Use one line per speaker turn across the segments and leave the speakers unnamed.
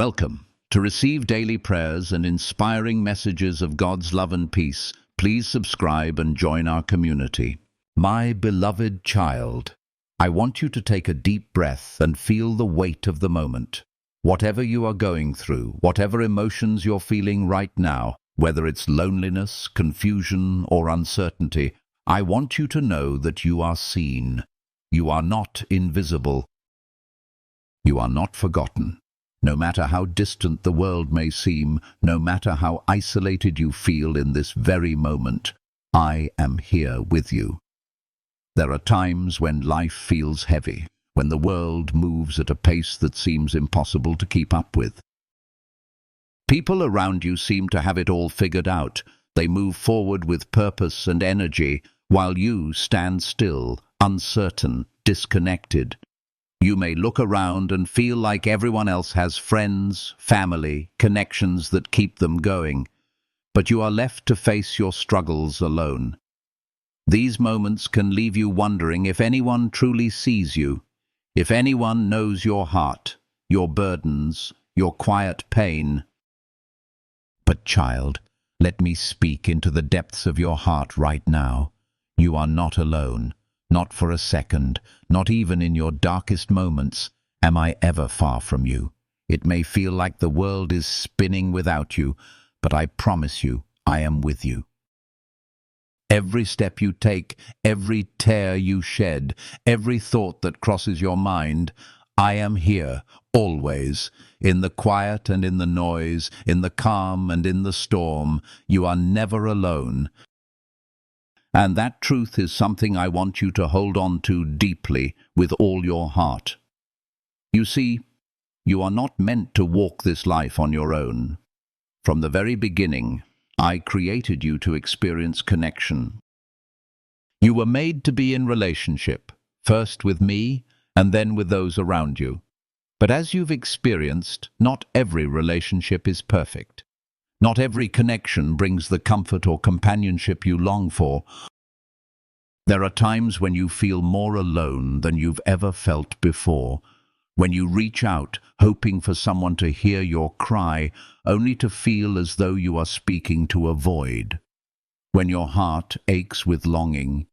Welcome. To receive daily prayers and inspiring messages of God's love and peace, please subscribe and join our community. My beloved child, I want you to take a deep breath and feel the weight of the moment. Whatever you are going through, whatever emotions you're feeling right now, whether it's loneliness, confusion, or uncertainty, I want you to know that you are seen. You are not invisible. You are not forgotten. No matter how distant the world may seem, no matter how isolated you feel in this very moment, I am here with you. There are times when life feels heavy, when the world moves at a pace that seems impossible to keep up with. People around you seem to have it all figured out. They move forward with purpose and energy, while you stand still, uncertain, disconnected. You may look around and feel like everyone else has friends, family, connections that keep them going, but you are left to face your struggles alone. These moments can leave you wondering if anyone truly sees you, if anyone knows your heart, your burdens, your quiet pain. But child, let me speak into the depths of your heart right now. You are not alone. Not for a second, not even in your darkest moments, am I ever far from you. It may feel like the world is spinning without you, but I promise you, I am with you. Every step you take, every tear you shed, every thought that crosses your mind, I am here, always. In the quiet and in the noise, in the calm and in the storm, you are never alone. And that truth is something I want you to hold on to deeply with all your heart. You see, you are not meant to walk this life on your own. From the very beginning, I created you to experience connection. You were made to be in relationship, first with me and then with those around you. But as you've experienced, not every relationship is perfect. Not every connection brings the comfort or companionship you long for. There are times when you feel more alone than you've ever felt before, when you reach out, hoping for someone to hear your cry, only to feel as though you are speaking to a void. When your heart aches with longing,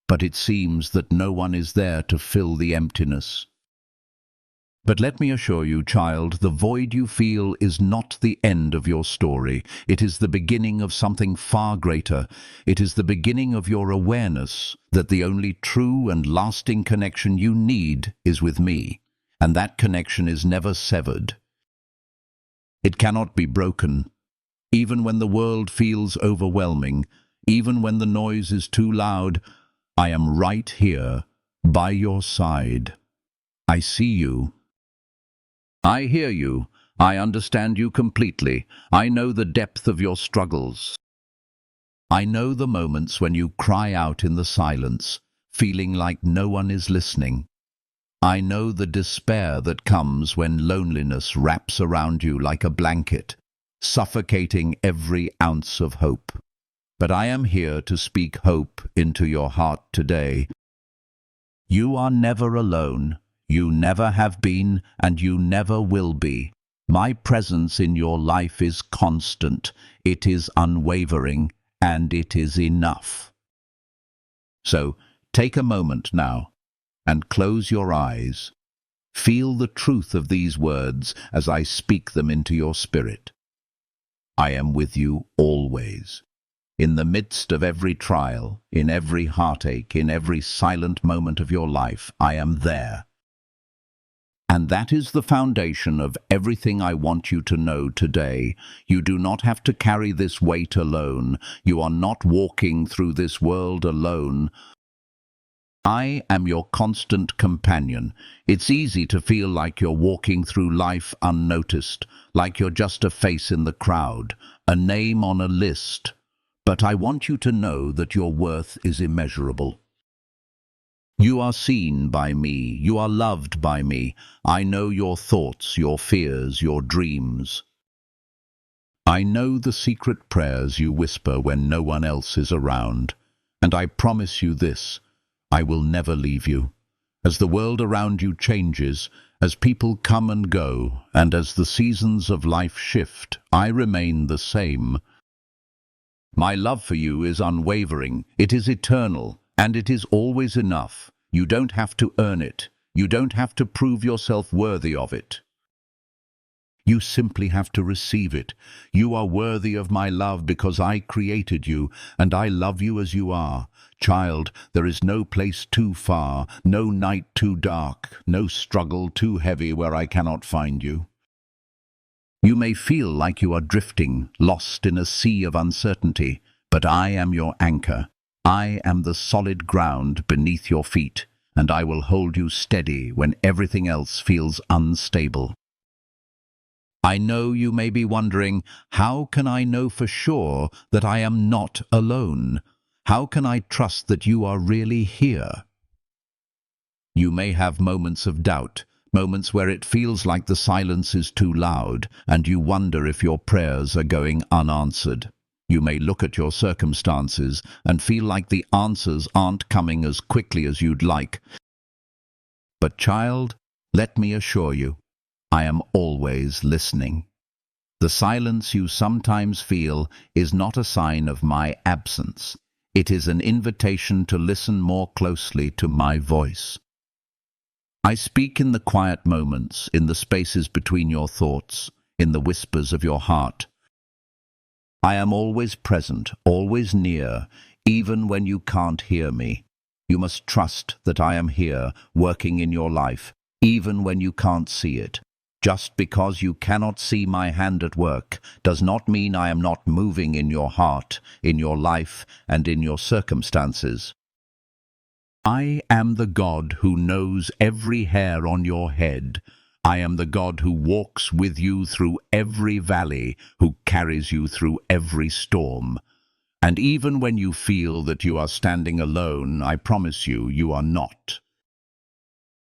but it seems that no one is there to fill the emptiness. But let me assure you, child, the void you feel is not the end of your story. It is the beginning of something far greater. It is the beginning of your awareness that the only true and lasting connection you need is with me, and that connection is never severed. It cannot be broken. Even when the world feels overwhelming, even when the noise is too loud, I am right here, by your side. I see you. I hear you. I understand you completely. I know the depth of your struggles. I know the moments when you cry out in the silence, feeling like no one is listening. I know the despair that comes when loneliness wraps around you like a blanket, suffocating every ounce of hope. But I am here to speak hope into your heart today. You are never alone. You never have been, and you never will be. My presence in your life is constant, it is unwavering, and it is enough. So, take a moment now, and close your eyes. Feel the truth of these words as I speak them into your spirit. I am with you always. In the midst of every trial, in every heartache, in every silent moment of your life, I am there. And that is the foundation of everything I want you to know today. You do not have to carry this weight alone. You are not walking through this world alone. I am your constant companion. It's easy to feel like you're walking through life unnoticed, like you're just a face in the crowd, a name on a list. But I want you to know that your worth is immeasurable. You are seen by me. You are loved by me. I know your thoughts, your fears, your dreams. I know the secret prayers you whisper when no one else is around. And I promise you this, I will never leave you. As the world around you changes, As people come and go, and as the seasons of life shift, I remain the same. My love for you is unwavering, it is eternal, and it is always enough. You don't have to earn it. You don't have to prove yourself worthy of it. You simply have to receive it. You are worthy of my love because I created you, and I love you as you are. Child, there is no place too far, no night too dark, no struggle too heavy where I cannot find you. You may feel like you are drifting, lost in a sea of uncertainty, but I am your anchor. I am the solid ground beneath your feet, and I will hold you steady when everything else feels unstable. I know you may be wondering, how can I know for sure that I am not alone? How can I trust that you are really here? You may have moments of doubt, moments where it feels like the silence is too loud, and you wonder if your prayers are going unanswered. You may look at your circumstances and feel like the answers aren't coming as quickly as you'd like. But child, let me assure you, I am always listening. The silence you sometimes feel is not a sign of my absence. It is an invitation to listen more closely to my voice. I speak in the quiet moments, in the spaces between your thoughts, in the whispers of your heart. I am always present, always near, even when you can't hear me. You must trust that I am here, working in your life, even when you can't see it. Just because you cannot see my hand at work does not mean I am not moving in your heart, in your life, and in your circumstances. I am the God who knows every hair on your head. I am the God who walks with you through every valley, who carries you through every storm. And even when you feel that you are standing alone, I promise you, you are not.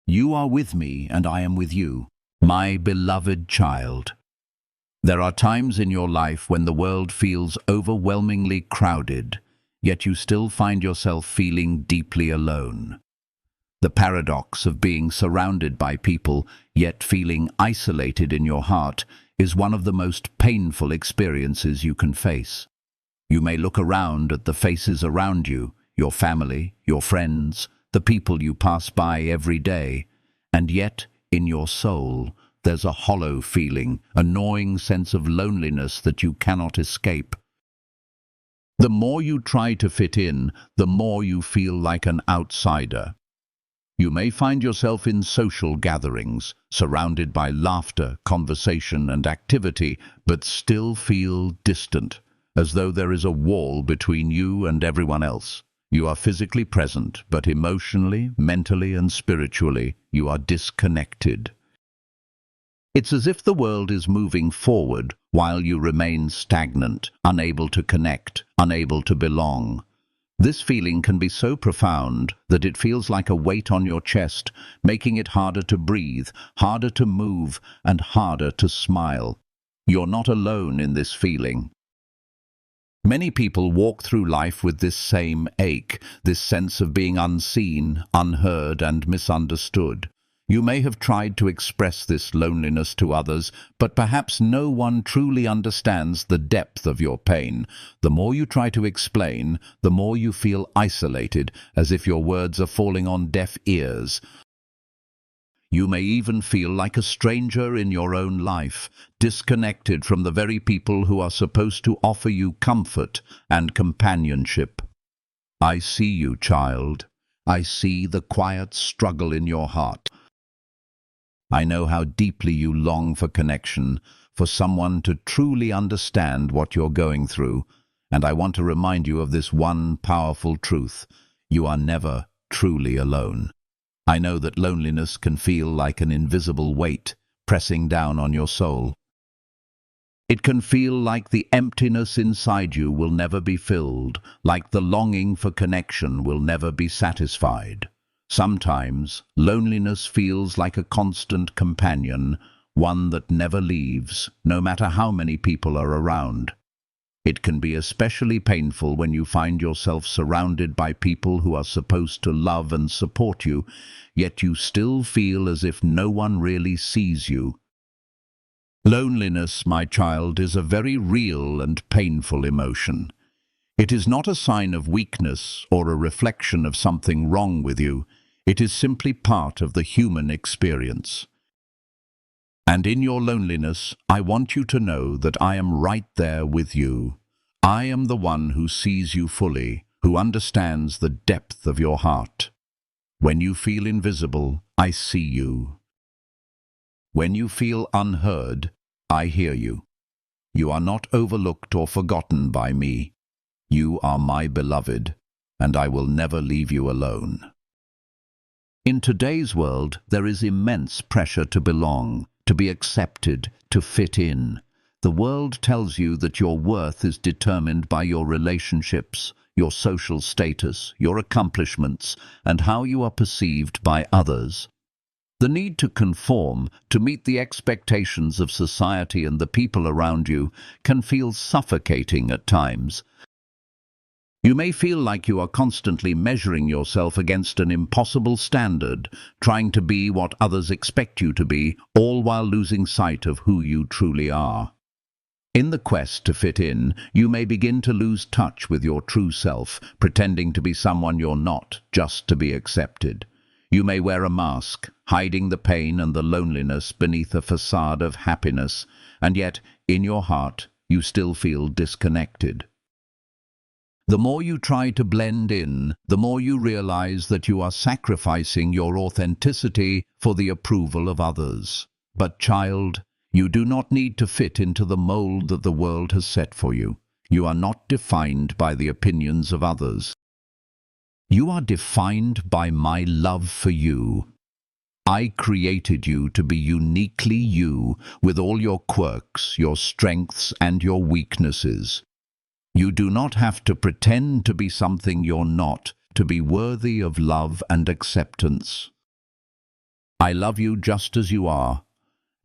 You are with me, and I am with you, my beloved child. There are times in your life when the world feels overwhelmingly crowded, yet you still find yourself feeling deeply alone. The paradox of being surrounded by people, yet feeling isolated in your heart, is one of the most painful experiences you can face. You may look around at the faces around you, your family, your friends, the people you pass by every day, and yet, in your soul, there's a hollow feeling, a gnawing sense of loneliness that you cannot escape. The more you try to fit in, the more you feel like an outsider. You may find yourself in social gatherings, surrounded by laughter, conversation, and activity, but still feel distant, as though there is a wall between you and everyone else. You are physically present, but emotionally, mentally, and spiritually, you are disconnected. It's as if the world is moving forward while you remain stagnant, unable to connect, unable to belong. This feeling can be so profound that it feels like a weight on your chest, making it harder to breathe, harder to move, and harder to smile. You're not alone in this feeling. Many people walk through life with this same ache, this sense of being unseen, unheard, and misunderstood. You may have tried to express this loneliness to others, but perhaps no one truly understands the depth of your pain. The more you try to explain, the more you feel isolated, as if your words are falling on deaf ears. You may even feel like a stranger in your own life, disconnected from the very people who are supposed to offer you comfort and companionship. I see you, child. I see the quiet struggle in your heart. I know how deeply you long for connection, for someone to truly understand what you're going through, and I want to remind you of this one powerful truth. You are never truly alone. I know that loneliness can feel like an invisible weight pressing down on your soul. It can feel like the emptiness inside you will never be filled, like the longing for connection will never be satisfied. Sometimes, loneliness feels like a constant companion, one that never leaves, no matter how many people are around. It can be especially painful when you find yourself surrounded by people who are supposed to love and support you, yet you still feel as if no one really sees you. Loneliness, my child, is a very real and painful emotion. It is not a sign of weakness or a reflection of something wrong with you. It is simply part of the human experience. And in your loneliness, I want you to know that I am right there with you. I am the one who sees you fully, who understands the depth of your heart. When you feel invisible, I see you. When you feel unheard, I hear you. You are not overlooked or forgotten by me. You are my beloved, and I will never leave you alone. In today's world, there is immense pressure to belong, to be accepted, to fit in. The world tells you that your worth is determined by your relationships, your social status, your accomplishments, and how you are perceived by others. The need to conform, to meet the expectations of society and the people around you, can feel suffocating at times. You may feel like you are constantly measuring yourself against an impossible standard, trying to be what others expect you to be, all while losing sight of who you truly are. In the quest to fit in, you may begin to lose touch with your true self, pretending to be someone you're not, just to be accepted. You may wear a mask, hiding the pain and the loneliness beneath a facade of happiness, and yet, in your heart, you still feel disconnected. The more you try to blend in, the more you realize that you are sacrificing your authenticity for the approval of others. But, child, you do not need to fit into the mold that the world has set for you. You are not defined by the opinions of others. You are defined by my love for you. I created you to be uniquely you, with all your quirks, your strengths, and your weaknesses. You do not have to pretend to be something you're not, to be worthy of love and acceptance. I love you just as you are,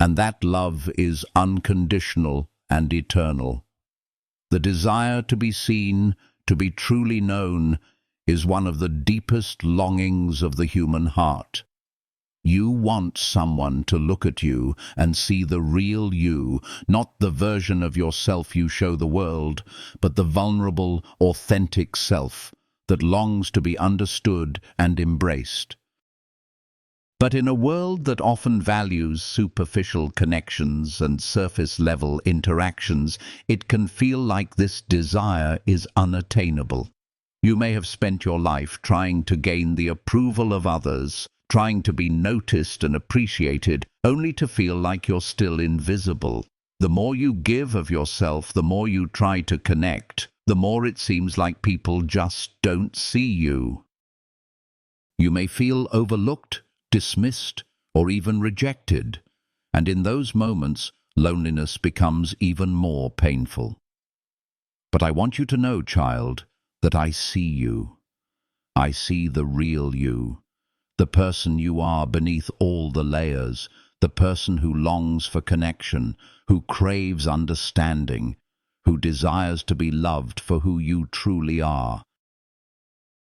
and that love is unconditional and eternal. The desire to be seen, to be truly known, is one of the deepest longings of the human heart. You want someone to look at you and see the real you, not the version of yourself you show the world, but the vulnerable, authentic self that longs to be understood and embraced. But in a world that often values superficial connections and surface-level interactions, it can feel like this desire is unattainable. You may have spent your life trying to gain the approval of others, trying to be noticed and appreciated, only to feel like you're still invisible. The more you give of yourself, the more you try to connect, the more it seems like people just don't see you. You may feel overlooked, dismissed, or even rejected, and in those moments, loneliness becomes even more painful. But I want you to know, child, that I see you. I see the real you, the person you are beneath all the layers, the person who longs for connection, who craves understanding, who desires to be loved for who you truly are.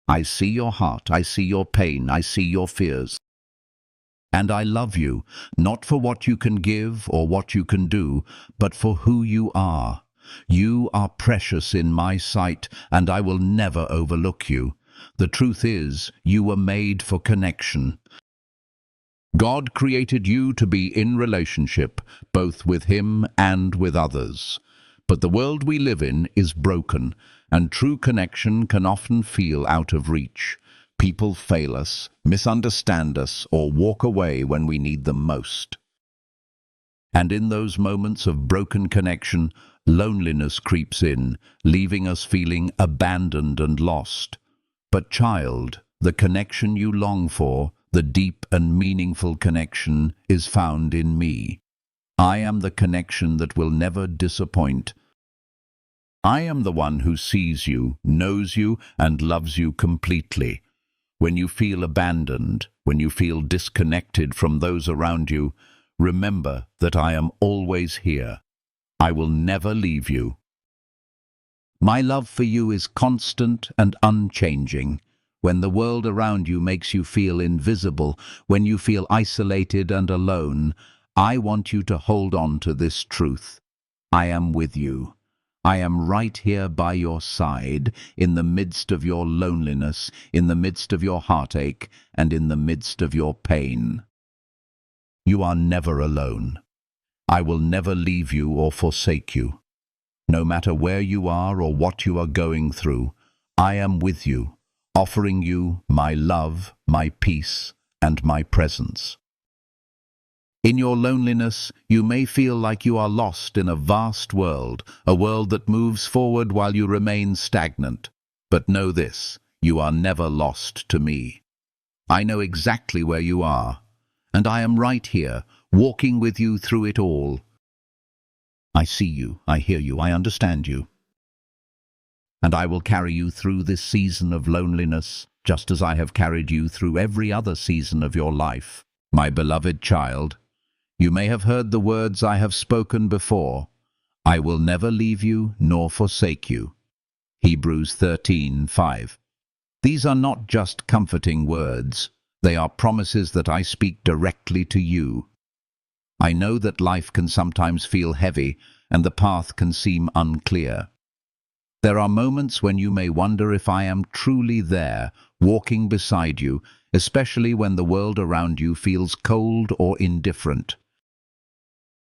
I see your heart, I see your pain, I see your fears. And I love you, not for what you can give or what you can do, but for who you are. You are precious in my sight, and I will never overlook you. The truth is, you were made for connection. God created you to be in relationship, both with Him and with others. But the world we live in is broken, and true connection can often feel out of reach. People fail us, misunderstand us, or walk away when we need them most. And in those moments of broken connection, loneliness creeps in, leaving us feeling abandoned and lost. But child, the connection you long for, the deep and meaningful connection, is found in me. I am the connection that will never disappoint. I am the one who sees you, knows you, and loves you completely. When you feel abandoned, when you feel disconnected from those around you, remember that I am always here. I will never leave you. My love for you is constant and unchanging. When the world around you makes you feel invisible, when you feel isolated and alone, I want you to hold on to this truth. I am with you. I am right here by your side, in the midst of your loneliness, in the midst of your heartache, and in the midst of your pain. You are never alone. I will never leave you or forsake you. No matter where you are or what you are going through, I am with you, offering you my love, my peace, and my presence. In your loneliness, you may feel like you are lost in a vast world, a world that moves forward while you remain stagnant. But know this, you are never lost to me. I know exactly where you are, and I am right here, walking with you through it all. I see you, I hear you, I understand you. And I will carry you through this season of loneliness, just as I have carried you through every other season of your life. My beloved child, you may have heard the words I have spoken before. I will never leave you nor forsake you. Hebrews 13:5. These are not just comforting words. They are promises that I speak directly to you. I know that life can sometimes feel heavy and the path can seem unclear. There are moments when you may wonder if I am truly there, walking beside you, especially when the world around you feels cold or indifferent.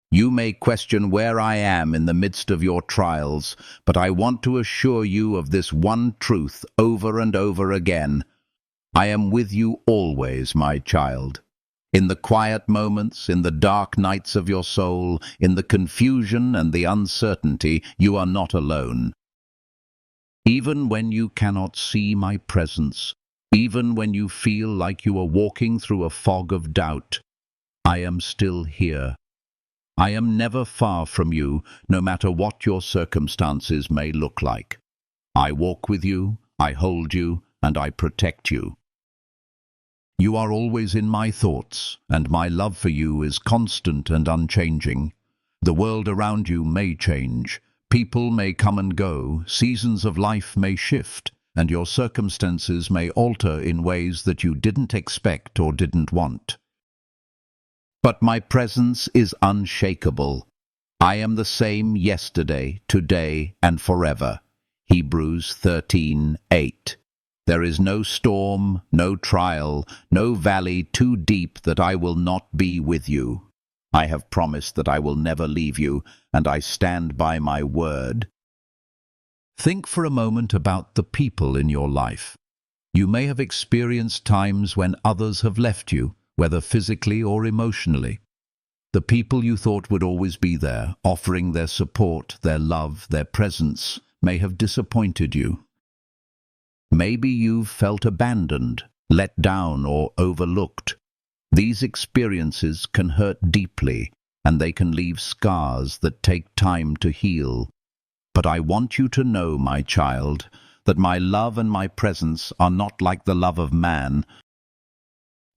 You may question where I am in the midst of your trials, but I want to assure you of this one truth over and over again. I am with you always, my child. In the quiet moments, in the dark nights of your soul, in the confusion and the uncertainty, you are not alone. Even when you cannot see my presence, even when you feel like you are walking through a fog of doubt, I am still here. I am never far from you, no matter what your circumstances may look like. I walk with you, I hold you, and I protect you. You are always in my thoughts, and my love for you is constant and unchanging. The world around you may change. People may come and go, seasons of life may shift, and your circumstances may alter in ways that you didn't expect or didn't want. But my presence is unshakable. I am the same yesterday, today, and forever. Hebrews 13:8. There is no storm, no trial, no valley too deep that I will not be with you. I have promised that I will never leave you, and I stand by my word. Think for a moment about the people in your life. You may have experienced times when others have left you, whether physically or emotionally. The people you thought would always be there, offering their support, their love, their presence, may have disappointed you. Maybe you've felt abandoned, let down, or overlooked. These experiences can hurt deeply, and they can leave scars that take time to heal. But I want you to know, my child, that my love and my presence are not like the love of man.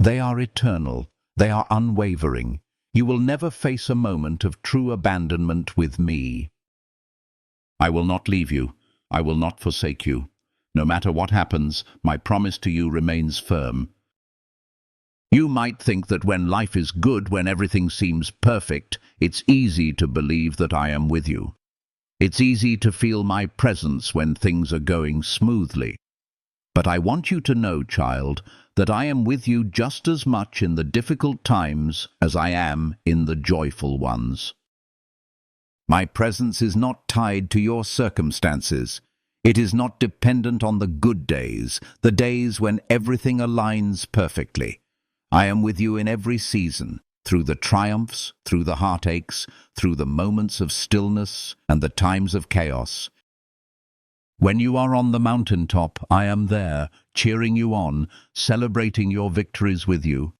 They are eternal. They are unwavering. You will never face a moment of true abandonment with me. I will not leave you. I will not forsake you. No matter what happens, my promise to you remains firm. You might think that when life is good, when everything seems perfect, it's easy to believe that I am with you. It's easy to feel my presence when things are going smoothly. But I want you to know, child, that I am with you just as much in the difficult times as I am in the joyful ones. My presence is not tied to your circumstances. It is not dependent on the good days, the days when everything aligns perfectly. I am with you in every season, through the triumphs, through the heartaches, through the moments of stillness and the times of chaos. When you are on the mountaintop, I am there, cheering you on, celebrating your victories with you.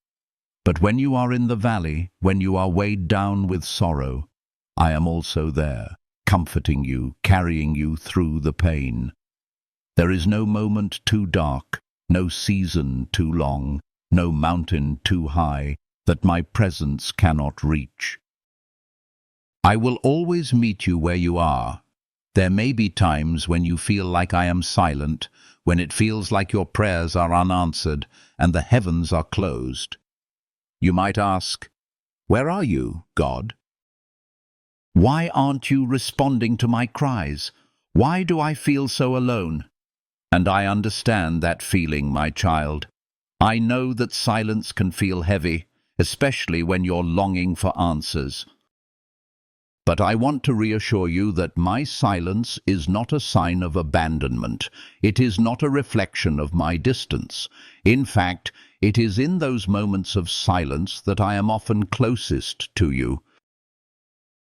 But when you are in the valley, when you are weighed down with sorrow, I am also there, comforting you, carrying you through the pain. There is no moment too dark, no season too long, no mountain too high that my presence cannot reach. I will always meet you where you are. There may be times when you feel like I am silent, when it feels like your prayers are unanswered and the heavens are closed. You might ask, "Where are you, God? Why aren't you responding to my cries? Why do I feel so alone?" And I understand that feeling, my child. I know that silence can feel heavy, especially when you're longing for answers. But I want to reassure you that my silence is not a sign of abandonment. It is not a reflection of my distance. In fact, it is in those moments of silence that I am often closest to you.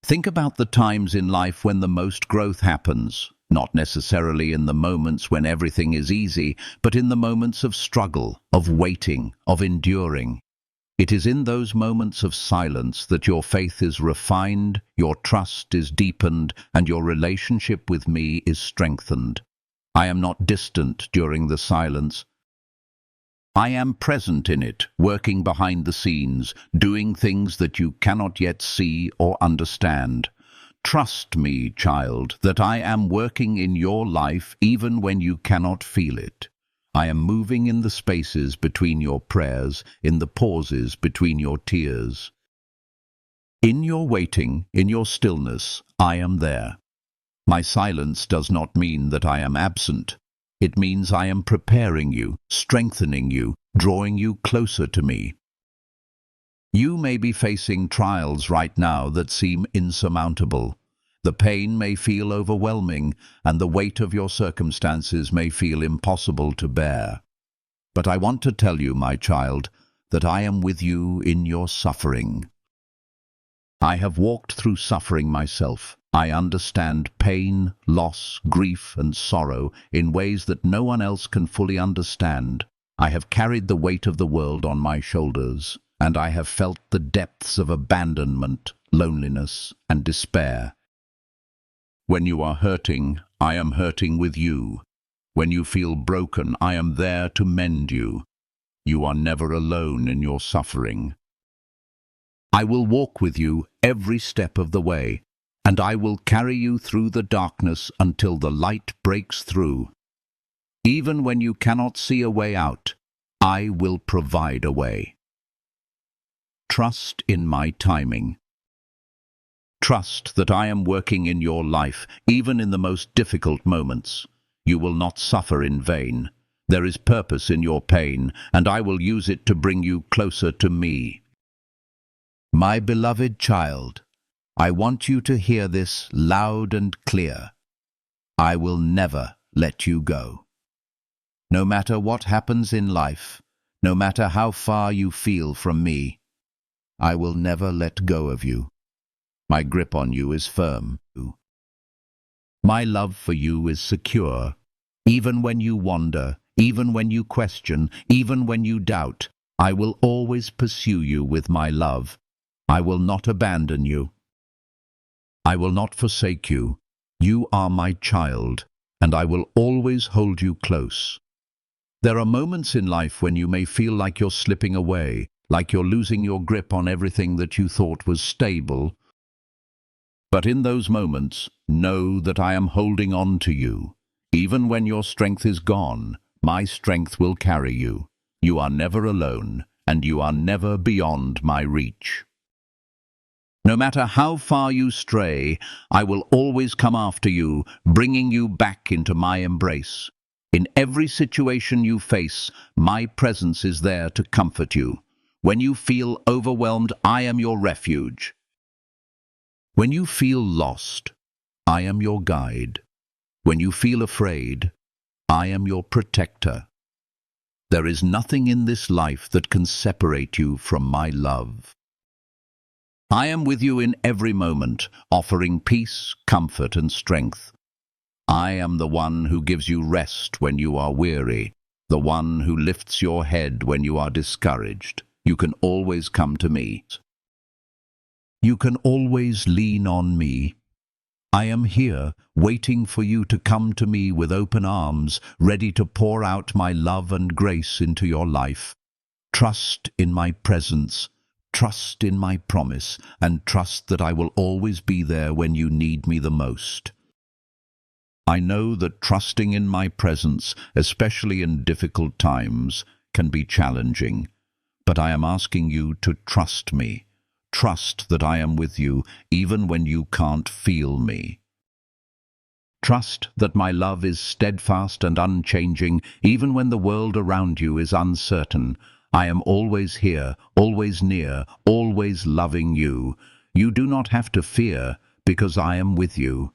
Think about the times in life when the most growth happens, not necessarily in the moments when everything is easy, but in the moments of struggle, of waiting, of enduring. It is in those moments of silence that your faith is refined, your trust is deepened, and your relationship with me is strengthened. I am not distant during the silence. I am present in it, working behind the scenes, doing things that you cannot yet see or understand. Trust me, child, that I am working in your life even when you cannot feel it. I am moving in the spaces between your prayers, in the pauses between your tears. In your waiting, in your stillness, I am there. My silence does not mean that I am absent. It means I am preparing you, strengthening you, drawing you closer to me. You may be facing trials right now that seem insurmountable. The pain may feel overwhelming, and the weight of your circumstances may feel impossible to bear. But I want to tell you, my child, that I am with you in your suffering. I have walked through suffering myself. I understand pain, loss, grief, and sorrow in ways that no one else can fully understand. I have carried the weight of the world on my shoulders, and I have felt the depths of abandonment, loneliness, and despair. When you are hurting, I am hurting with you. When you feel broken, I am there to mend you. You are never alone in your suffering. I will walk with you every step of the way, and I will carry you through the darkness until the light breaks through. Even when you cannot see a way out, I will provide a way. Trust in my timing. Trust that I am working in your life, even in the most difficult moments. You will not suffer in vain. There is purpose in your pain, and I will use it to bring you closer to me. My beloved child, I want you to hear this loud and clear. I will never let you go. No matter what happens in life, no matter how far you feel from me, I will never let go of you. My grip on you is firm. My love for you is secure. Even when you wander, even when you question, even when you doubt, I will always pursue you with my love. I will not abandon you. I will not forsake you. You are my child, and I will always hold you close. There are moments in life when you may feel like you're slipping away, like you're losing your grip on everything that you thought was stable. But in those moments, know that I am holding on to you. Even when your strength is gone, my strength will carry you. You are never alone, and you are never beyond my reach. No matter how far you stray, I will always come after you, bringing you back into my embrace. In every situation you face, my presence is there to comfort you. When you feel overwhelmed, I am your refuge. When you feel lost, I am your guide. When you feel afraid, I am your protector. There is nothing in this life that can separate you from my love. I am with you in every moment, offering peace, comfort, and strength. I am the one who gives you rest when you are weary, the one who lifts your head when you are discouraged. You can always come to me. You can always lean on me. I am here, waiting for you to come to me with open arms, ready to pour out my love and grace into your life. Trust in my presence, trust in my promise, and trust that I will always be there when you need me the most. I know that trusting in my presence, especially in difficult times, can be challenging, but I am asking you to trust me. Trust that I am with you even when you can't feel me. Trust that my love is steadfast and unchanging even when the world around you is uncertain. I am always here, always near, always loving you. You do not have to fear because I am with you.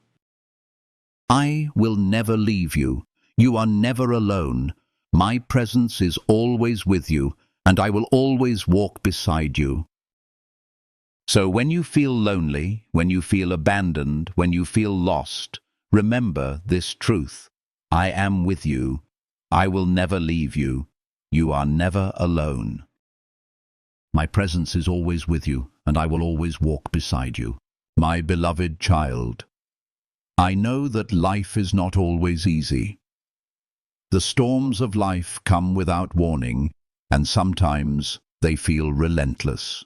I will never leave you. You are never alone. My presence is always with you, and I will always walk beside you. So when you feel lonely, when you feel abandoned, when you feel lost, remember this truth. I am with you. I will never leave you. You are never alone. My presence is always with you, and I will always walk beside you. My beloved child, I know that life is not always easy. The storms of life come without warning, and sometimes they feel relentless.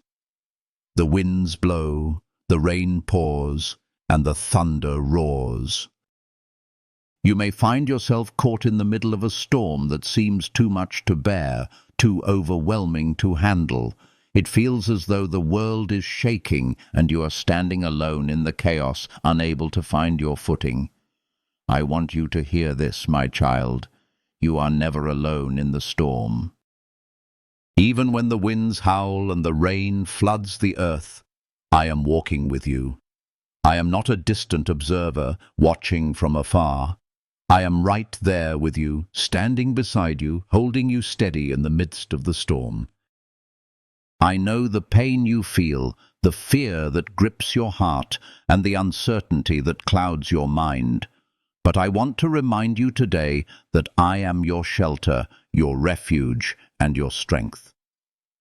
The winds blow, the rain pours, and the thunder roars. You may find yourself caught in the middle of a storm that seems too much to bear, too overwhelming to handle. It feels as though the world is shaking and you are standing alone in the chaos, unable to find your footing. I want you to hear this, my child. You are never alone in the storm. Even when the winds howl and the rain floods the earth, I am walking with you. I am not a distant observer, watching from afar. I am right there with you, standing beside you, holding you steady in the midst of the storm. I know the pain you feel, the fear that grips your heart, and the uncertainty that clouds your mind. But I want to remind you today that I am your shelter, your refuge, and your strength.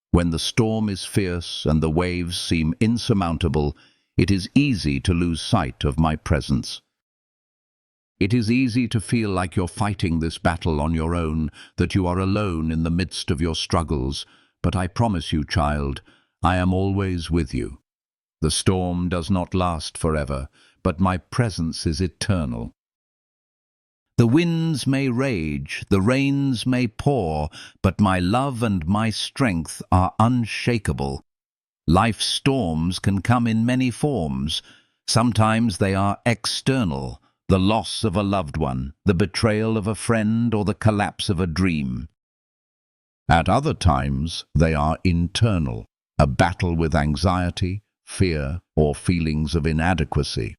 When the storm is fierce and the waves seem insurmountable, it is easy to lose sight of my presence. It is easy to feel like you're fighting this battle on your own, that you are alone in the midst of your struggles. But I promise you, child, I am always with you. The storm does not last forever, but my presence is eternal. The winds may rage, the rains may pour, but my love and my strength are unshakable. Life's storms can come in many forms. Sometimes they are external, the loss of a loved one, the betrayal of a friend, or the collapse of a dream. At other times, they are internal, a battle with anxiety, fear, or feelings of inadequacy.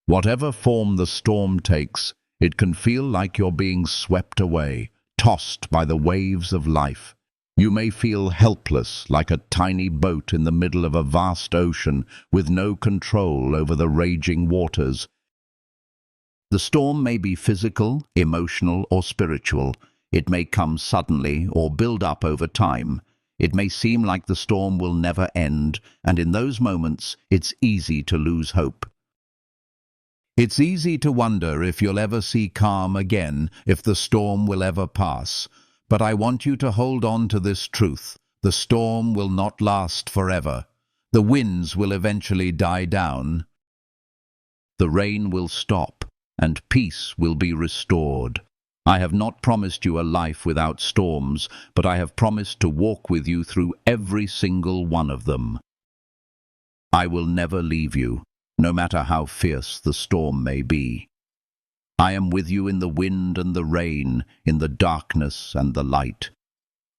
Whatever form the storm takes, it can feel like you're being swept away, tossed by the waves of life. You may feel helpless, like a tiny boat in the middle of a vast ocean, with no control over the raging waters. The storm may be physical, emotional, or spiritual. It may come suddenly or build up over time. It may seem like the storm will never end, and in those moments, it's easy to lose hope. It's easy to wonder if you'll ever see calm again, if the storm will ever pass. But I want you to hold on to this truth. The storm will not last forever. The winds will eventually die down. The rain will stop, and peace will be restored. I have not promised you a life without storms, but I have promised to walk with you through every single one of them. I will never leave you, no matter how fierce the storm may be. I am with you in the wind and the rain, in the darkness and the light.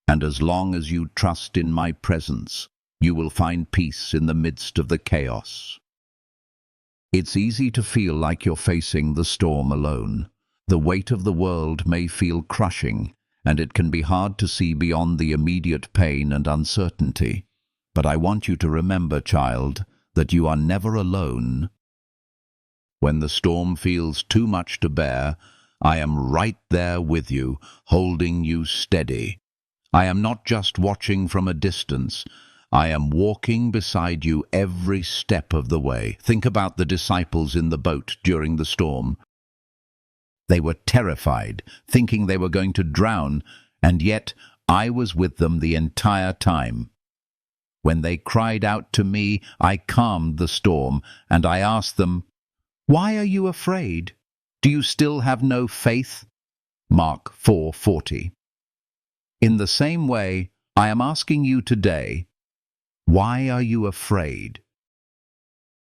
And as long as you trust in my presence, you will find peace in the midst of the chaos. It's easy to feel like you're facing the storm alone. The weight of the world may feel crushing, and it can be hard to see beyond the immediate pain and uncertainty. But I want you to remember, child, that you are never alone. When the storm feels too much to bear, I am right there with you, holding you steady. I am not just watching from a distance. I am walking beside you every step of the way. Think about the disciples in the boat during the storm. They were terrified, thinking they were going to drown, and yet I was with them the entire time. When they cried out to me, I calmed the storm, and I asked them, "Why are you afraid?" Do you still have no faith? Mark 4:40. In the same way, I am asking you today, why are you afraid?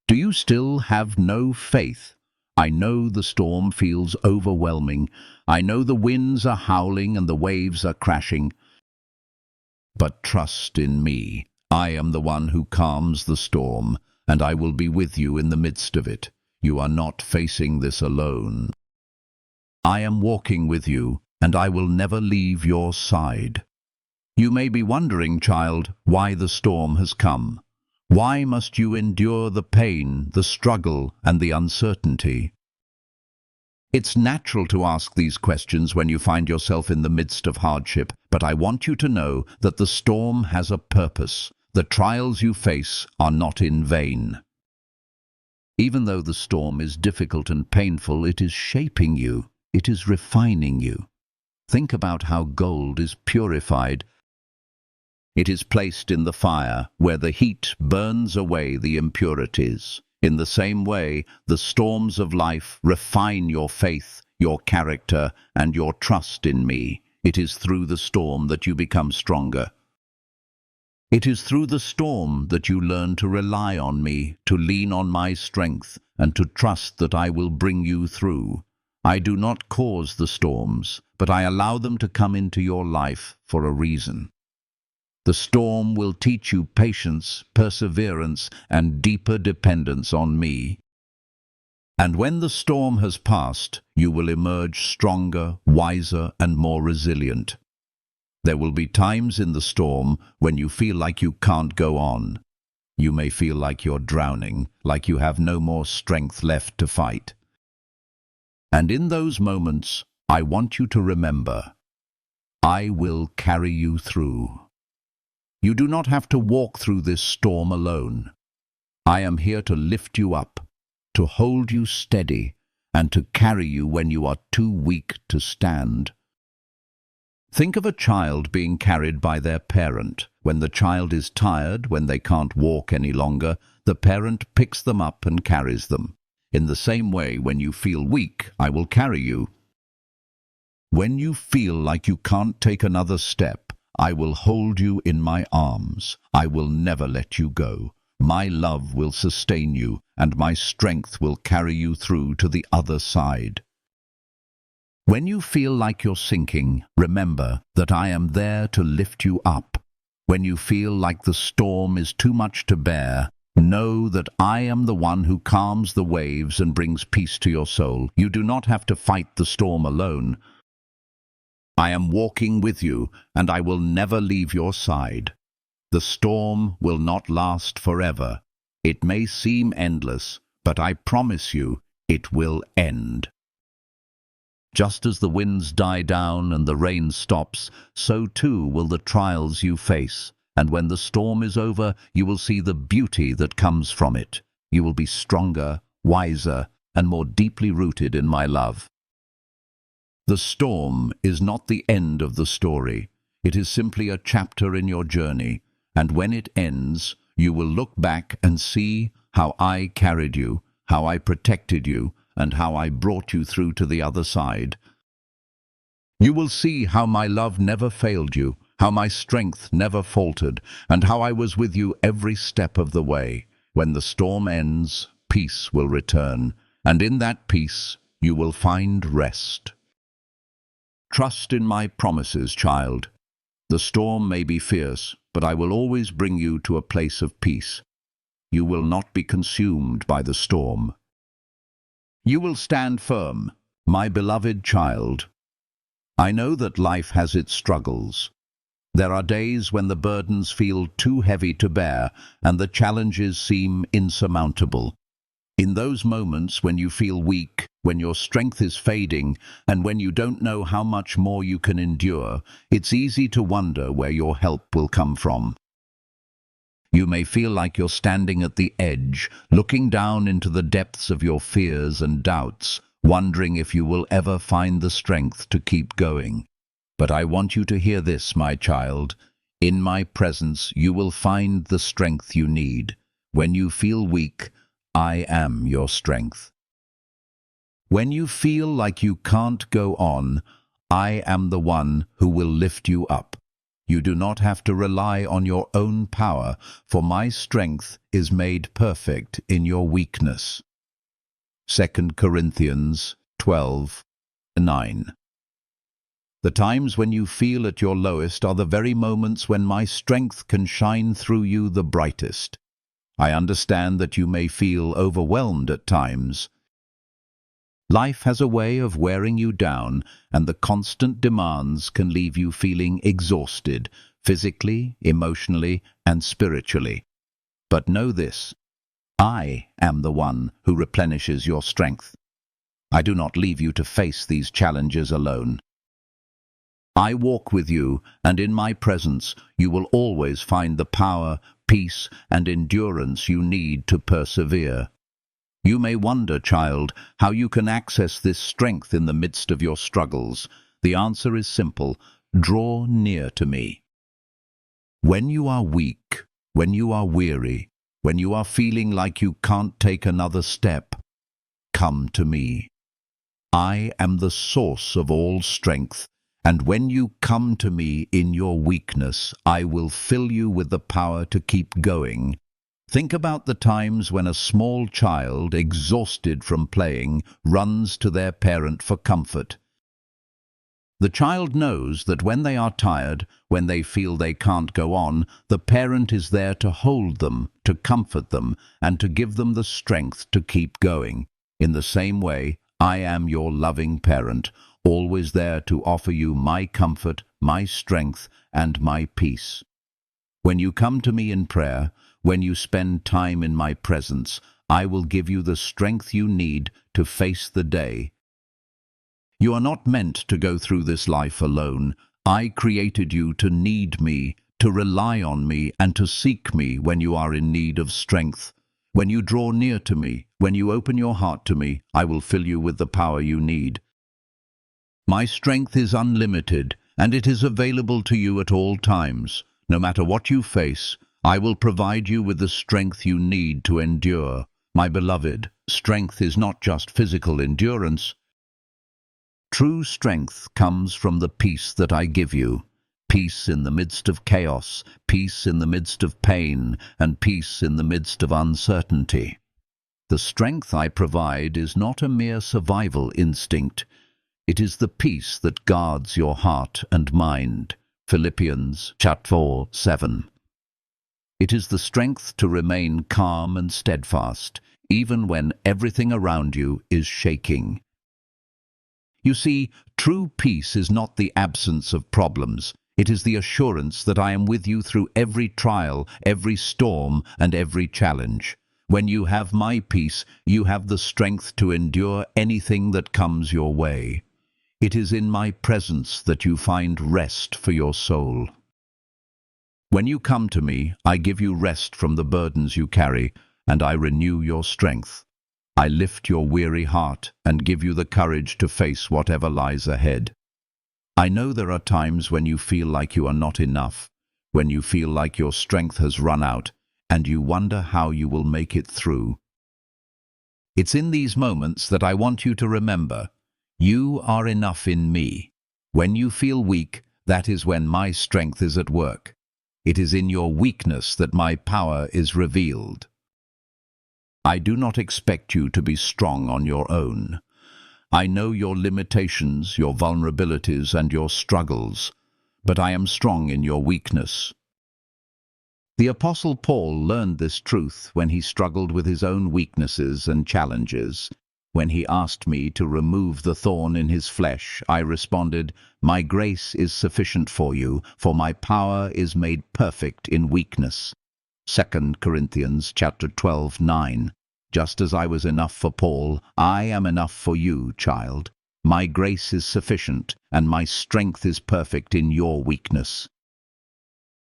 Do you still have no faith? I know the storm feels overwhelming. I know the winds are howling and the waves are crashing. But trust in me. I am the one who calms the storm, and I will be with you in the midst of it. You are not facing this alone. I am walking with you, and I will never leave your side. You may be wondering, child, why the storm has come. Why must you endure the pain, the struggle, and the uncertainty? It's natural to ask these questions when you find yourself in the midst of hardship, but I want you to know that the storm has a purpose. The trials you face are not in vain. Even though the storm is difficult and painful, it is shaping you. It is refining you. Think about how gold is purified. It is placed in the fire, where the heat burns away the impurities. In the same way, the storms of life refine your faith, your character, and your trust in me. It is through the storm that you become stronger. It is through the storm that you learn to rely on me, to lean on my strength, and to trust that I will bring you through. I do not cause the storms, but I allow them to come into your life for a reason. The storm will teach you patience, perseverance, and deeper dependence on me. And when the storm has passed, you will emerge stronger, wiser, and more resilient. There will be times in the storm when you feel like you can't go on. You may feel like you're drowning, like you have no more strength left to fight. And in those moments, I want you to remember, I will carry you through. You do not have to walk through this storm alone. I am here to lift you up, to hold you steady, and to carry you when you are too weak to stand. Think of a child being carried by their parent. When the child is tired, when they can't walk any longer, the parent picks them up and carries them. In the same way, when you feel weak, I will carry you. When you feel like you can't take another step, I will hold you in my arms. I will never let you go. My love will sustain you, and my strength will carry you through to the other side. When you feel like you're sinking, remember that I am there to lift you up. When you feel like the storm is too much to bear, know that I am the one who calms the waves and brings peace to your soul. You do not have to fight the storm alone. I am walking with you, and I will never leave your side. The storm will not last forever. It may seem endless, but I promise you it will end. Just as the winds die down and the rain stops, so too will the trials you face. And when the storm is over, you will see the beauty that comes from it. You will be stronger, wiser, and more deeply rooted in my love. The storm is not the end of the story. It is simply a chapter in your journey. And when it ends, you will look back and see how I carried you, how I protected you, and how I brought you through to the other side. You will see how my love never failed you, how my strength never faltered, and how I was with you every step of the way. When the storm ends, peace will return, and in that peace you will find rest. Trust in my promises, child. The storm may be fierce, but I will always bring you to a place of peace. You will not be consumed by the storm. You will stand firm, my beloved child. I know that life has its struggles. There are days when the burdens feel too heavy to bear and the challenges seem insurmountable. In those moments when you feel weak, when your strength is fading, and when you don't know how much more you can endure, it's easy to wonder where your help will come from. You may feel like you're standing at the edge, looking down into the depths of your fears and doubts, wondering if you will ever find the strength to keep going. But I want you to hear this, my child. In my presence, you will find the strength you need. When you feel weak, I am your strength. When you feel like you can't go on, I am the one who will lift you up. You do not have to rely on your own power, for my strength is made perfect in your weakness. 2 Corinthians 12:9. The times when you feel at your lowest are the very moments when my strength can shine through you the brightest. I understand that you may feel overwhelmed at times. Life has a way of wearing you down, and the constant demands can leave you feeling exhausted, physically, emotionally, and spiritually. But know this: I am the one who replenishes your strength. I do not leave you to face these challenges alone. I walk with you, and in my presence you will always find the power, peace, and endurance you need to persevere. You may wonder, child, how you can access this strength in the midst of your struggles. The answer is simple: draw near to me. When you are weak, when you are weary, when you are feeling like you can't take another step, come to me. I am the source of all strength, and when you come to me in your weakness, I will fill you with the power to keep going. Think about the times when a small child, exhausted from playing, runs to their parent for comfort. The child knows that when they are tired, when they feel they can't go on, the parent is there to hold them, to comfort them, and to give them the strength to keep going. In the same way, I am your loving parent, always there to offer you my comfort, my strength, and my peace. When you come to me in prayer, when you spend time in my presence, I will give you the strength you need to face the day. You are not meant to go through this life alone. I created you to need me, to rely on me, and to seek me when you are in need of strength. When you draw near to me, when you open your heart to me, I will fill you with the power you need. My strength is unlimited, and it is available to you at all times. No matter what you face, I will provide you with the strength you need to endure. My beloved, strength is not just physical endurance. True strength comes from the peace that I give you. Peace in the midst of chaos, peace in the midst of pain, and peace in the midst of uncertainty. The strength I provide is not a mere survival instinct. It is the peace that guards your heart and mind. Philippians chapter 4:7. It is the strength to remain calm and steadfast, even when everything around you is shaking. You see, true peace is not the absence of problems. It is the assurance that I am with you through every trial, every storm, and every challenge. When you have my peace, you have the strength to endure anything that comes your way. It is in my presence that you find rest for your soul. When you come to me, I give you rest from the burdens you carry, and I renew your strength. I lift your weary heart and give you the courage to face whatever lies ahead. I know there are times when you feel like you are not enough, when you feel like your strength has run out, and you wonder how you will make it through. It's in these moments that I want you to remember, you are enough in me. When you feel weak, that is when my strength is at work. It is in your weakness that my power is revealed. I do not expect you to be strong on your own. I know your limitations, your vulnerabilities, and your struggles, but I am strong in your weakness. The Apostle Paul learned this truth when he struggled with his own weaknesses and challenges. When he asked me to remove the thorn in his flesh, I responded, "My grace is sufficient for you, for my power is made perfect in weakness." 2 Corinthians chapter 12:9. Just as I was enough for Paul, I am enough for you, child. My grace is sufficient, and my strength is perfect in your weakness.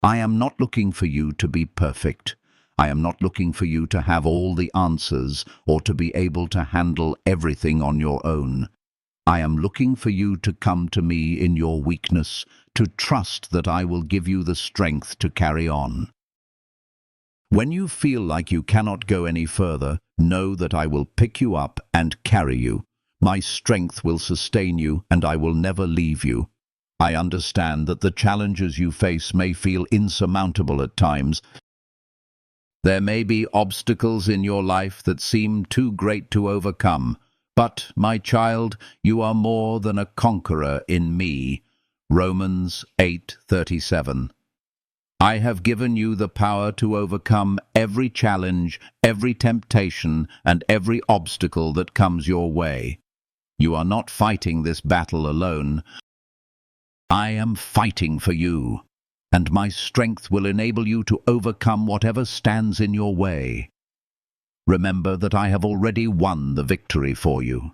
I am not looking for you to be perfect. I am not looking for you to have all the answers or to be able to handle everything on your own. I am looking for you to come to me in your weakness, to trust that I will give you the strength to carry on. When you feel like you cannot go any further, know that I will pick you up and carry you. My strength will sustain you, and I will never leave you. I understand that the challenges you face may feel insurmountable at times. There may be obstacles in your life that seem too great to overcome. But, my child, you are more than a conqueror in me. Romans 8:37. I have given you the power to overcome every challenge, every temptation, and every obstacle that comes your way. You are not fighting this battle alone. I am fighting for you, and my strength will enable you to overcome whatever stands in your way. Remember that I have already won the victory for you.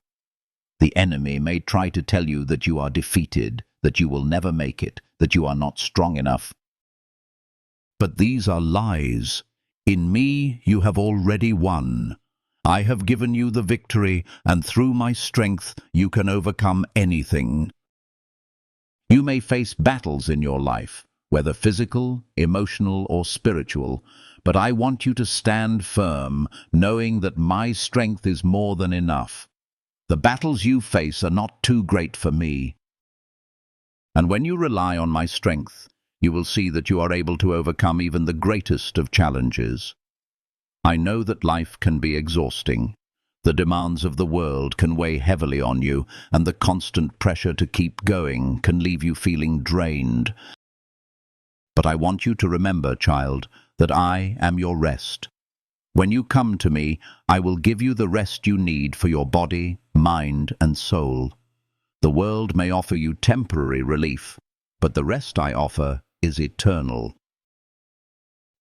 The enemy may try to tell you that you are defeated, that you will never make it, that you are not strong enough. But these are lies. In me you have already won. I have given you the victory, and through my strength you can overcome anything. You may face battles in your life, whether physical, emotional, or spiritual, but I want you to stand firm, knowing that my strength is more than enough. The battles you face are not too great for me. And when you rely on my strength, you will see that you are able to overcome even the greatest of challenges. I know that life can be exhausting. The demands of the world can weigh heavily on you, and the constant pressure to keep going can leave you feeling drained. But I want you to remember, child, that I am your rest. When you come to me, I will give you the rest you need for your body, mind, and soul. The world may offer you temporary relief, but the rest I offer is eternal.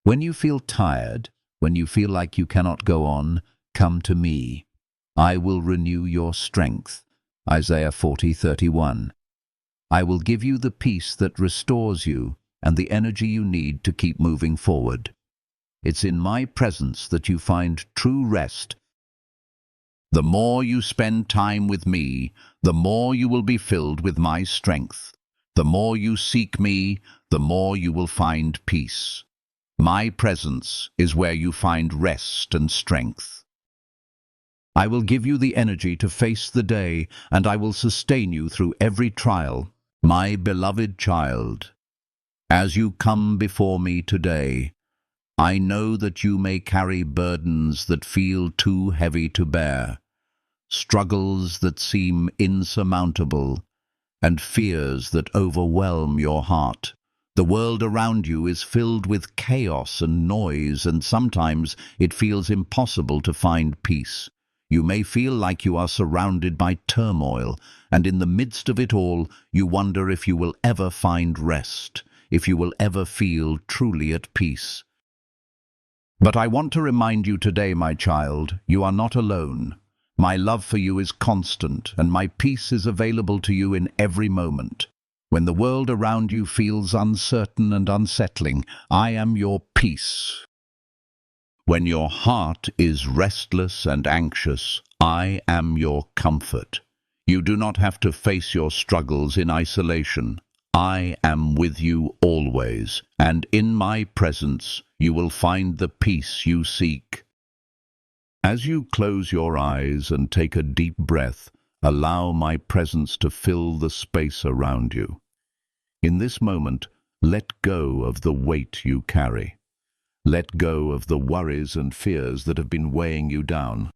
When you feel tired, when you feel like you cannot go on, come to me. I will renew your strength. Isaiah 40:31. I will give you the peace that restores you and the energy you need to keep moving forward. It's in my presence that you find true rest. The more you spend time with me, the more you will be filled with my strength. The more you seek me, the more you will find peace. My presence is where you find rest and strength. I will give you the energy to face the day, and I will sustain you through every trial. My beloved child, as you come before me today, I know that you may carry burdens that feel too heavy to bear, struggles that seem insurmountable, and fears that overwhelm your heart. The world around you is filled with chaos and noise, and sometimes it feels impossible to find peace. You may feel like you are surrounded by turmoil, and in the midst of it all, you wonder if you will ever find rest, if you will ever feel truly at peace. But I want to remind you today, my child, you are not alone. My love for you is constant, and my peace is available to you in every moment. When the world around you feels uncertain and unsettling, I am your peace. When your heart is restless and anxious, I am your comfort. You do not have to face your struggles in isolation. I am with you always, and in my presence you will find the peace you seek. As you close your eyes and take a deep breath, allow my presence to fill the space around you. In this moment, let go of the weight you carry. Let go of the worries and fears that have been weighing you down.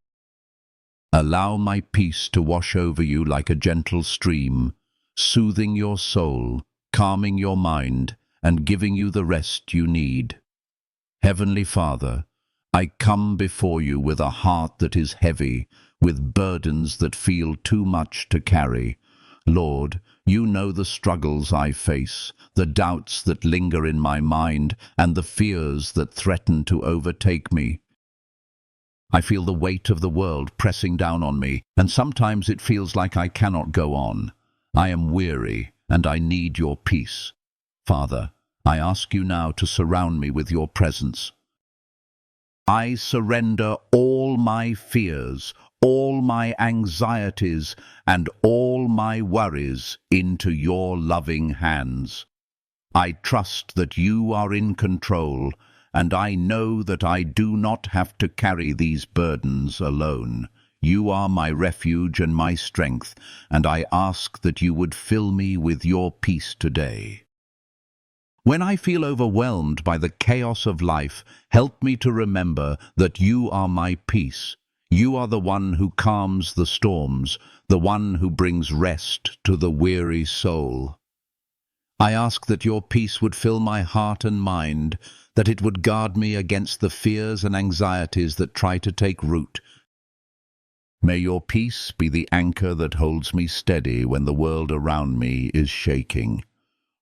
Allow my peace to wash over you like a gentle stream, soothing your soul, calming your mind, and giving you the rest you need. Heavenly Father, I come before you with a heart that is heavy, with burdens that feel too much to carry. Lord, you know the struggles I face, the doubts that linger in my mind, and the fears that threaten to overtake me. I feel the weight of the world pressing down on me, and sometimes it feels like I cannot go on. I am weary, and I need your peace. Father, I ask you now to surround me with your presence. I surrender all my fears, all my anxieties, and all my worries into your loving hands. I trust that you are in control, and I know that I do not have to carry these burdens alone. you are my refuge and my strength, and I ask that you would fill me with your peace today. When I feel overwhelmed by the chaos of life, help me to remember that you are my peace. You are the one who calms the storms, the one who brings rest to the weary soul. I ask that your peace would fill my heart and mind, that it would guard me against the fears and anxieties that try to take root. May your peace be the anchor that holds me steady when the world around me is shaking.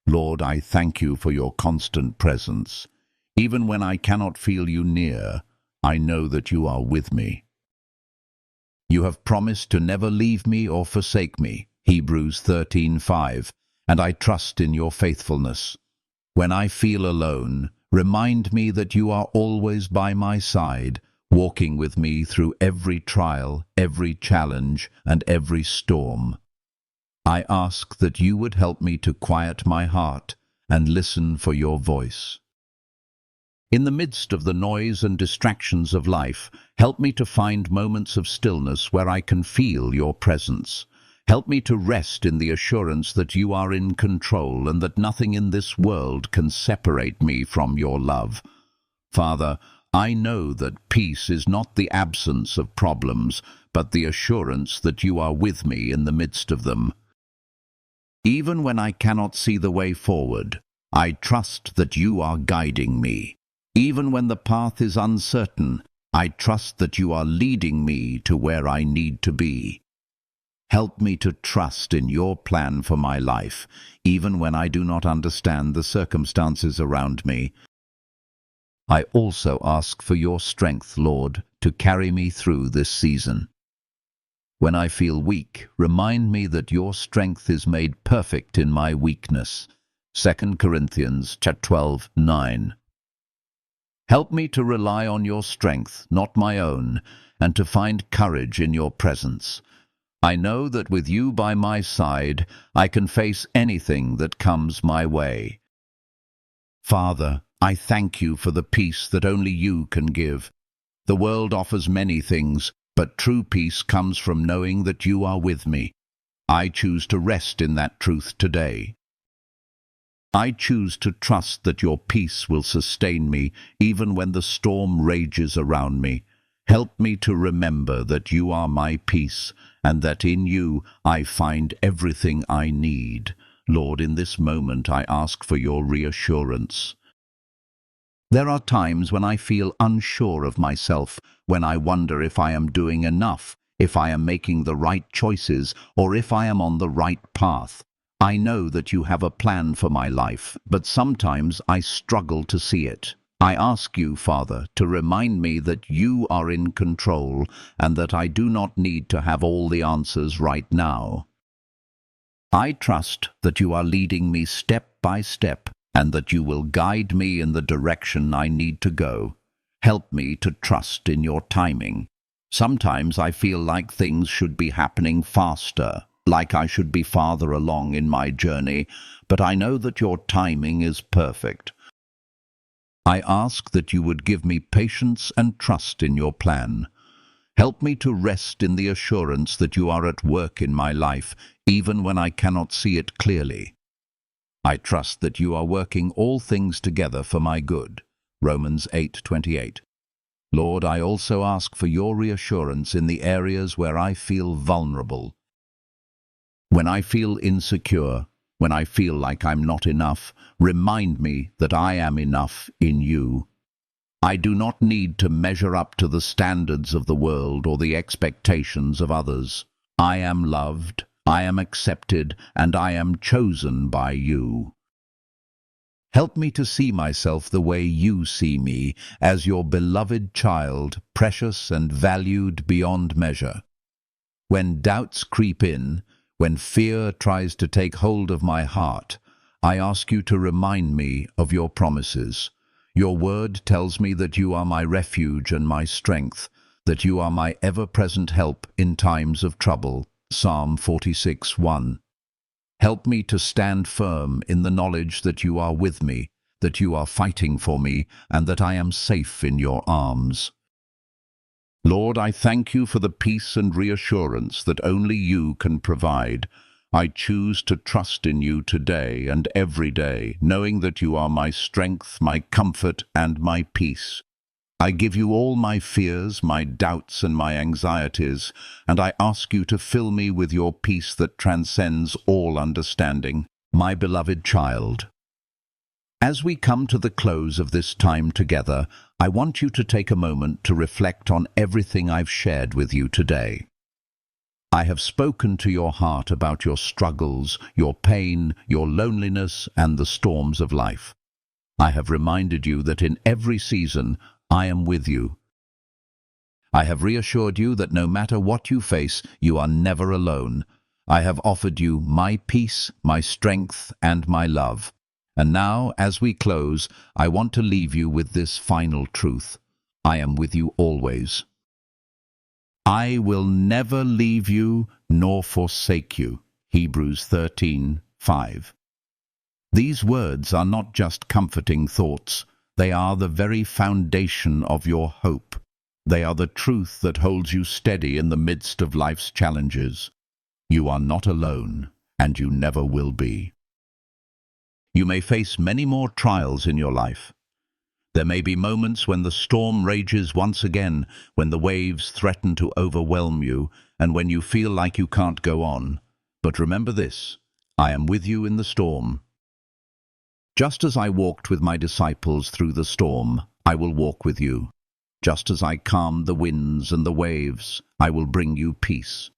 Lord, I thank you for your constant presence. Even when I cannot feel you near, I know that you are with me. You have promised to never leave me or forsake me, Hebrews 13:5, and I trust in your faithfulness. When I feel alone, remind me that you are always by my side, walking with me through every trial, every challenge, and every storm. I ask that you would help me to quiet my heart and listen for your voice. In the midst of the noise and distractions of life, help me to find moments of stillness where I can feel your presence. Help me to rest in the assurance that you are in control and that nothing in this world can separate me from your love. Father, I know that peace is not the absence of problems, but the assurance that you are with me in the midst of them. Even when I cannot see the way forward, I trust that you are guiding me. Even when the path is uncertain, I trust that you are leading me to where I need to be. Help me to trust in your plan for my life, even when I do not understand the circumstances around me. I also ask for your strength, Lord, to carry me through this season. When I feel weak, remind me that your strength is made perfect in my weakness. 2 Corinthians 12:9. Help me to rely on your strength, not my own, and to find courage in your presence. I know that with you by my side, I can face anything that comes my way. Father, I thank you for the peace that only you can give. The world offers many things, but true peace comes from knowing that you are with me. I choose to rest in that truth today. I choose to trust that your peace will sustain me even when the storm rages around me. Help me to remember that you are my peace and that in you I find everything I need. Lord, in this moment I ask for your reassurance. There are times when I feel unsure of myself, when I wonder if I am doing enough, if I am making the right choices, or if I am on the right path. I know that you have a plan for my life, but sometimes I struggle to see it. I ask you, Father, to remind me that you are in control and that I do not need to have all the answers right now. I trust that you are leading me step by step and that you will guide me in the direction I need to go. Help me to trust in your timing. Sometimes I feel like things should be happening faster, like I should be farther along in my journey, but I know that your timing is perfect. I ask that you would give me patience and trust in your plan. Help me to rest in the assurance that you are at work in my life, even when I cannot see it clearly. I trust that you are working all things together for my good. Romans 8:28. Lord, I also ask for your reassurance in the areas where I feel vulnerable. When I feel insecure, when I feel like I'm not enough, remind me that I am enough in you. I do not need to measure up to the standards of the world or the expectations of others. I am loved, I am accepted, and I am chosen by you. Help me to see myself the way you see me, as your beloved child, precious and valued beyond measure. When doubts creep in, when fear tries to take hold of my heart, I ask you to remind me of your promises. Your word tells me that you are my refuge and my strength, that you are my ever-present help in times of trouble. Psalm 46:1. Help me to stand firm in the knowledge that you are with me, that you are fighting for me, and that I am safe in your arms. Lord, I thank you for the peace and reassurance that only you can provide. I choose to trust in you today and every day, knowing that you are my strength, my comfort, and my peace. I give you all my fears, my doubts, and my anxieties, and I ask you to fill me with your peace that transcends all understanding. My beloved child, as we come to the close of this time together, I want you to take a moment to reflect on everything I've shared with you today. I have spoken to your heart about your struggles, your pain, your loneliness, and the storms of life. I have reminded you that in every season, I am with you. I have reassured you that no matter what you face, you are never alone. I have offered you my peace, my strength, and my love. And now, as we close, I want to leave you with this final truth. I am with you always. I will never leave you nor forsake you. Hebrews 13:5. These words are not just comforting thoughts. They are the very foundation of your hope. They are the truth that holds you steady in the midst of life's challenges. You are not alone, and you never will be. You may face many more trials in your life. There may be moments when the storm rages once again, when the waves threaten to overwhelm you, and when you feel like you can't go on. But remember this, I am with you in the storm. Just as I walked with my disciples through the storm, I will walk with you. Just as I calmed the winds and the waves, I will bring you peace.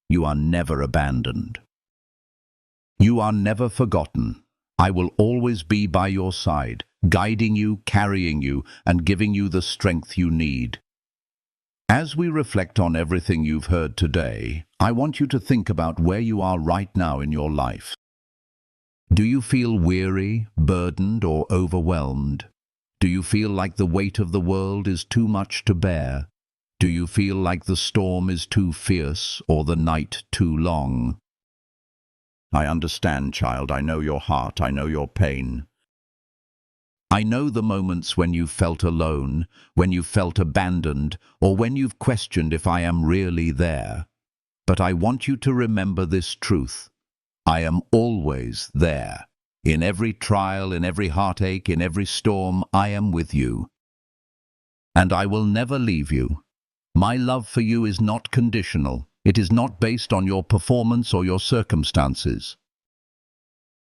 You are never abandoned. You are never forgotten. I will always be by your side, guiding you, carrying you, and giving you the strength you need. As we reflect on everything you've heard today, I want you to think about where you are right now in your life. Do you feel weary, burdened, or overwhelmed? Do you feel like the weight of the world is too much to bear? Do you feel like the storm is too fierce or the night too long? I understand, child. I know your heart. I know your pain. I know the moments when you felt alone, when you felt abandoned, or when you've questioned if I am really there. But I want you to remember this truth. I am always there. In every trial, in every heartache, in every storm, I am with you. And I will never leave you. My love for you is not conditional. It is not based on your performance or your circumstances.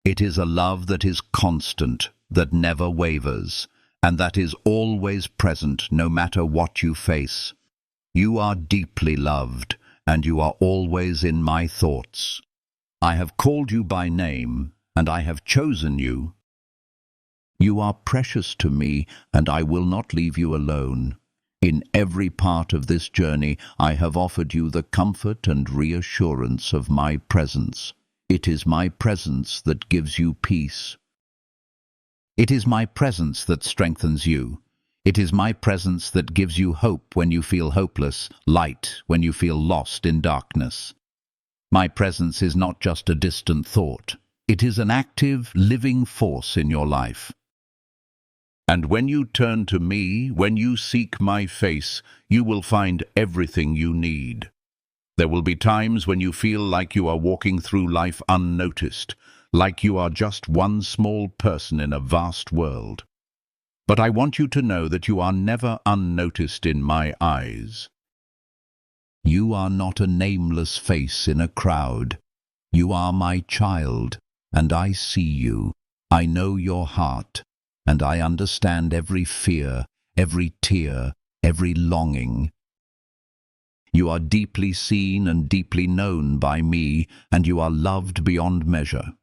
It is a love that is constant, that never wavers, and that is always present no matter what you face. You are deeply loved, and you are always in my thoughts. I have called you by name, and I have chosen you. You are precious to me, and I will not leave you alone. In every part of this journey, I have offered you the comfort and reassurance of my presence. It is my presence that gives you peace. It is my presence that strengthens you. It is my presence that gives you hope when you feel hopeless, light when you feel lost in darkness. My presence is not just a distant thought. It is an active, living force in your life. And when you turn to me, when you seek my face, you will find everything you need. There will be times when you feel like you are walking through life unnoticed, like you are just one small person in a vast world. But I want you to know that you are never unnoticed in my eyes. You are not a nameless face in a crowd. You are my child, and I see you. I know your heart. And I understand every fear, every tear, every longing. You are deeply seen and deeply known by me, and you are loved beyond measure.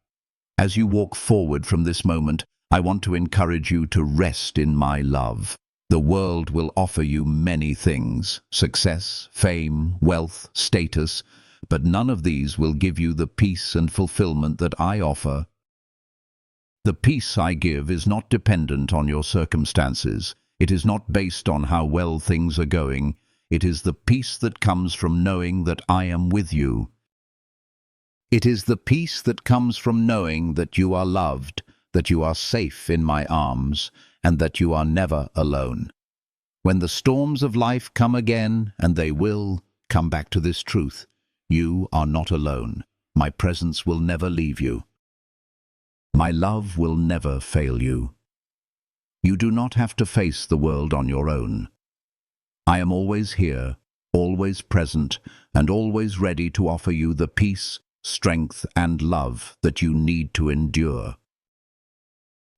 As you walk forward from this moment, I want to encourage you to rest in my love. The world will offer you many things: success, fame, wealth, status, but none of these will give you the peace and fulfillment that I offer. The peace I give is not dependent on your circumstances. It is not based on how well things are going. It is the peace that comes from knowing that I am with you. It is the peace that comes from knowing that you are loved, that you are safe in my arms, and that you are never alone. When the storms of life come again, and they will, come back to this truth. You are not alone. My presence will never leave you. My love will never fail you. You do not have to face the world on your own. I am always here, always present, and always ready to offer you the peace, strength, and love that you need to endure.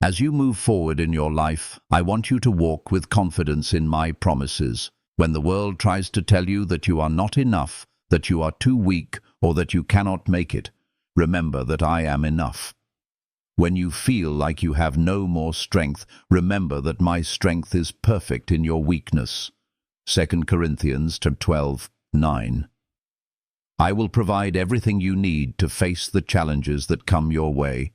As you move forward in your life, I want you to walk with confidence in my promises. When the world tries to tell you that you are not enough, that you are too weak, or that you cannot make it, remember that I am enough. When you feel like you have no more strength, remember that my strength is perfect in your weakness. 2 Corinthians 12:9. I will provide everything you need to face the challenges that come your way.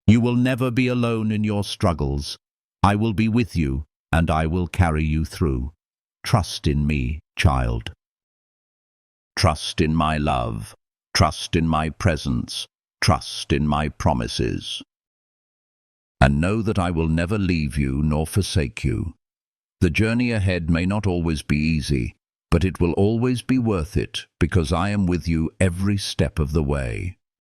You will never be alone in your struggles. I will be with you, and I will carry you through. Trust in me, child. Trust in my love. Trust in my presence. Trust in my promises. And know that I will never leave you nor forsake you. The journey ahead may not always be easy, but it will always be worth it because I am with you every step of the way.